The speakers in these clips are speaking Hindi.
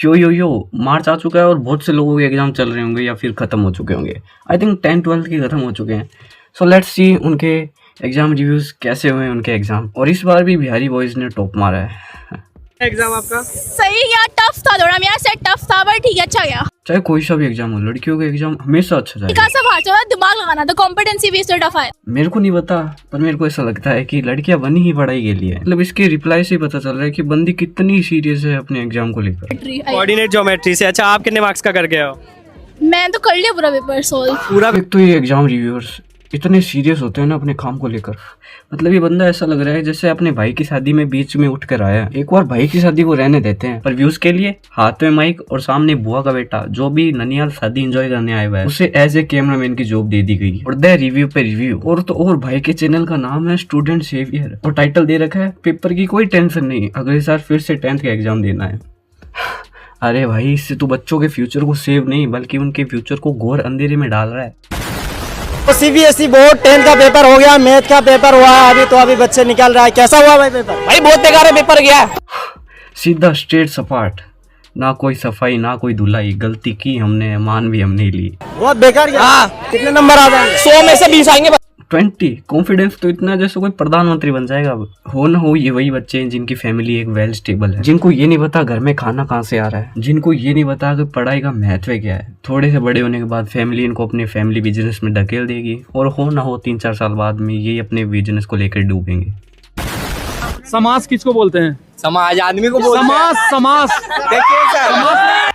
यो मार्च आ चुका है और बहुत से लोगों के एग्जाम चल रहे होंगे या फिर खत्म हो चुके होंगे। आई थिंक 10th-12th के खत्म हो चुके हैं। सो लेट्स सी उनके एग्जाम रिव्यूज कैसे हुए उनके एग्जाम। और इस बार भी बिहारी बॉयज ने टॉप मारा है। एग्जाम आपका सही गया, टफ था थोड़ा, मेरा सेट टफ था पर ठीक है, अच्छा गया। चाहे कोई सा भी एग्जाम हो, लड़कियों का एग्जाम हमेशा अच्छा जाएगा। सब हाथ से दिमाग लगाना था, कॉम्पिटेंसी बेस्ड टफ है। मेरे को नहीं पता पर मेरे को ऐसा लगता है कि लड़कियां बनी ही पढ़ाई के लिए। मतलब इसके रिप्लाई से पता चल रहा है कि बंदी कितनी सीरियस है अपने एग्जाम को लेकर। कोऑर्डिनेट ज्योमेट्री से। अच्छा, आप कितने मार्क्स का करके आओ? मैं तो कर लिया पूरा पेपर सोल्व। पूरा एक तो ये एग्जाम रिव्यूअर्स इतने सीरियस होते हैं ना अपने काम को लेकर। मतलब ये बंदा ऐसा लग रहा है जैसे अपने भाई की शादी में बीच में उठ कर आया। एक बार भाई की शादी को रहने देते हैं पर व्यूज के लिए हाथ में माइक और सामने बुआ का बेटा जो भी ननियाल शादी एंजॉय करने आया हुआ है उसे एज ए कैमरामैन की जॉब दे दी गई और दे रिव्यू पे रिव्यू। और तो और भाई के चैनल का नाम है स्टूडेंट सेवियर और टाइटल दे रखा है पेपर की कोई टेंशन नहीं, अगले साल फिर से 10th का एग्जाम देना है। अरे भाई, इससे तो बच्चों के फ्यूचर को सेव नहीं बल्कि उनके फ्यूचर को घोर अंधेरे में डाल रहा है। तो CBSE बोर्ड 10th का पेपर हो गया, मैथ का पेपर हुआ है अभी बच्चे निकल रहा है। कैसा हुआ भाई पेपर? भाई बहुत बेकार पेपर गया, सीधा स्ट्रेट सपाट, ना कोई सफाई ना कोई धुलाई। गलती की हमने, मान भी हमने ली। बहुत बेकार गया। कितने नंबर आ जाएंगे? 100 में से 20 आएंगे। 20। कॉन्फिडेंस तो इतना जैसे कोई प्रधानमंत्री बन जाएगा। अब हो ना हो ये वही बच्चे हैं जिनकी फैमिली एक वेल स्टेबल है, जिनको ये नहीं पता घर में खाना कहाँ से आ रहा है, जिनको ये नहीं पता कि पढ़ाई का महत्व क्या है। थोड़े से बड़े होने के बाद फैमिली इनको अपने फैमिली बिजनेस में धकेल देगी और हो ना हो 3-4 साल बाद में ये अपने बिजनेस को लेकर डूबेंगे। समाज किसको बोलते हैं? समाज आदमी को बोलते हैं। समाज देखिए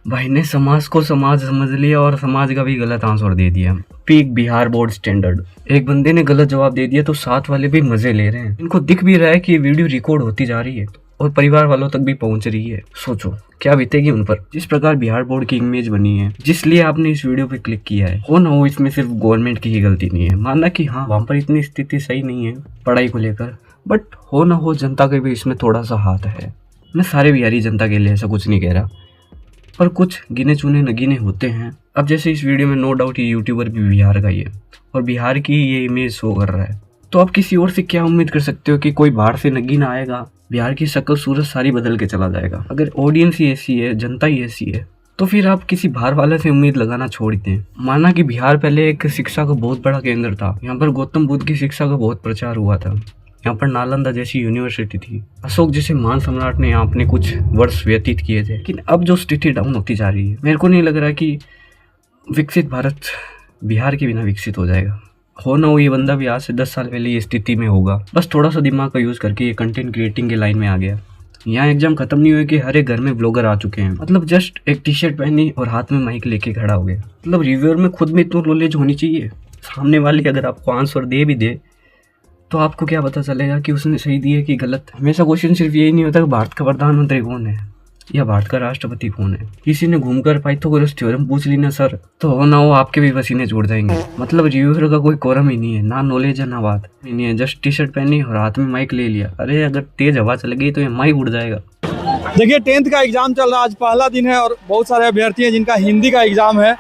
भाई ने समाज को समाज समझ लिया और समाज का भी गलत आंसर दे दिया। Peak Bihar board standard. एक बंदे ने गलत जवाब दे दिया तो साथ वाले भी मजे ले रहे हैं। इनको दिख भी रहा है कि ये वीडियो रिकॉर्ड होती जा रही है और परिवार वालों तक भी पहुंच रही है। सोचो क्या बीतेगी उन पर। जिस प्रकार बिहार बोर्ड की इमेज बनी है, जिसलिए आपने इस वीडियो पे क्लिक किया है, हो ना हो इसमें सिर्फ गवर्नमेंट की ही गलती नहीं है। मानना कि हाँ वहाँ पर इतनी स्थिति सही नहीं है पढ़ाई को लेकर, बट हो ना हो जनता का भी इसमें थोड़ा सा हाथ है। मैं सारे बिहारी जनता के लिए ऐसा कुछ नहीं कह रहा पर कुछ गिने चुने नगीने होते हैं। अब जैसे इस वीडियो में नो डाउट ये यूट्यूबर भी बिहार का ही है और बिहार की ये इमेज शो कर रहा है, तो आप किसी और से क्या उम्मीद कर सकते हो कि कोई बाहर से नगीना आएगा बिहार की शक्ल सूरत सारी बदल के चला जाएगा। अगर ऑडियंस ही ऐसी है, जनता ही ऐसी है, तो फिर आप किसी बाहर वाले से उम्मीद लगाना छोड़ दें। माना कि बिहार पहले एक शिक्षा का बहुत बड़ा केंद्र था, यहाँ पर गौतम बुद्ध की शिक्षा का बहुत प्रचार हुआ था, यहाँ पर नालंदा जैसी यूनिवर्सिटी थी, अशोक जैसे महान सम्राट ने यहाँ अपने कुछ वर्ष व्यतीत किए थे। लेकिन अब जो स्थिति डाउन होती जा रही है, मेरे को नहीं लग रहा कि विकसित भारत बिहार के बिना विकसित हो जाएगा। हो ना हो ये बंदा भी आज से 10 साल पहले ये स्थिति में होगा, बस थोड़ा सा दिमाग का यूज़ करके ये कंटेंट क्रिएटिंग के लाइन में आ गया। यहाँ एग्जाम खत्म नहीं हुए कि हर एक घर में ब्लॉगर आ चुके हैं। मतलब जस्ट एक टी-शर्ट पहनी और हाथ में माइक लेके खड़ा हो गया। मतलब रिव्यूअर में खुद में इतना नॉलेज होनी चाहिए, सामने वाले अगर आपको आंसर दे भी दे तो आपको क्या पता चलेगा कि उसने सही दिया कि गलत। हमेशा क्वेश्चन सिर्फ यही नहीं होता कि भारत का प्रधानमंत्री कौन है या भारत का राष्ट्रपति कौन है। किसी ने घूमकर पाइथागोरस थ्योरम पूछ ली ना सर, तो हो ना हो आपके भी पसीने छूट जाएंगे। मतलब रिव्यूअर का कोई कोरम ही नहीं है, ना नॉलेज है ना बात नहीं है। जस्ट टी-शर्ट पहनी और हाथ में माइक ले लिया। अरे अगर तेज हवा चल गई तो ये माइक उड़ जाएगा। देखिए 10th का एग्जाम चल रहा है, आज पहला दिन है और बहुत सारे अभ्यर्थी हैं जिनका हिंदी का एग्जाम है।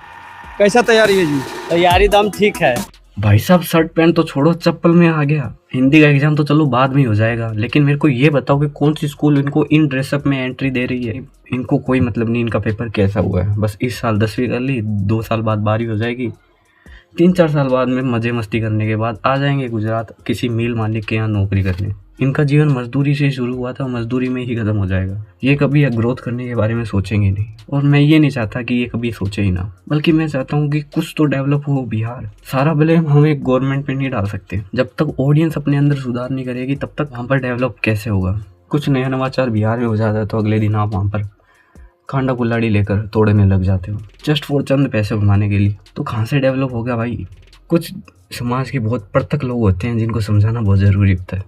कैसा तैयारी है जी? तैयारी दम ठीक है भाई साहब, शर्ट पैंट तो छोड़ो, चप्पल में आ गया। हिंदी का एग्जाम तो चलो बाद में हो जाएगा, लेकिन मेरे को ये बताओ कि कौन सी स्कूल इनको इन ड्रेसअप में एंट्री दे रही है। इनको कोई मतलब नहीं इनका पेपर कैसा हुआ है, बस इस साल 10वीं कर ली, 2 साल बाद 12वीं हो जाएगी, 3-4 साल बाद में मजे मस्ती करने के बाद आ जाएंगे गुजरात किसी मिल मालिक के यहाँ नौकरी करने। इनका जीवन मजदूरी से शुरू हुआ था, मजदूरी में ही खत्म हो जाएगा। ये कभी ग्रोथ करने के बारे में सोचेंगे नहीं और मैं ये नहीं चाहता कि ये कभी सोचे ही ना, बल्कि मैं चाहता हूँ कि कुछ तो डेवलप हो बिहार। सारा ब्लेम हम एक गवर्नमेंट पे नहीं डाल सकते। जब तक ऑडियंस अपने अंदर सुधार नहीं करेगी तब तक वहाँ पर डेवलप कैसे होगा। कुछ नया नवाचार बिहार में हो जाता है तो अगले दिन आप वहाँ पर कांडा कुल्हाड़ी लेकर तोड़ने लग जाते हो जस्ट फॉर चंद पैसे कमाने के लिए, तो कहाँ से डेवलप होगा भाई। कुछ समाज के बहुत पृथक लोग होते हैं जिनको समझाना बहुत ज़रूरी होता है।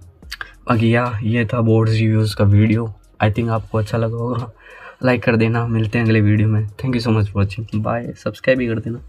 बाकी ये था बोर्ड्स रिव्यूज़ का वीडियो। आई थिंक आपको अच्छा लगा होगा। लाइक कर देना, मिलते हैं अगले वीडियो में। Thank you so much for watching, bye. Subscribe भी कर देना।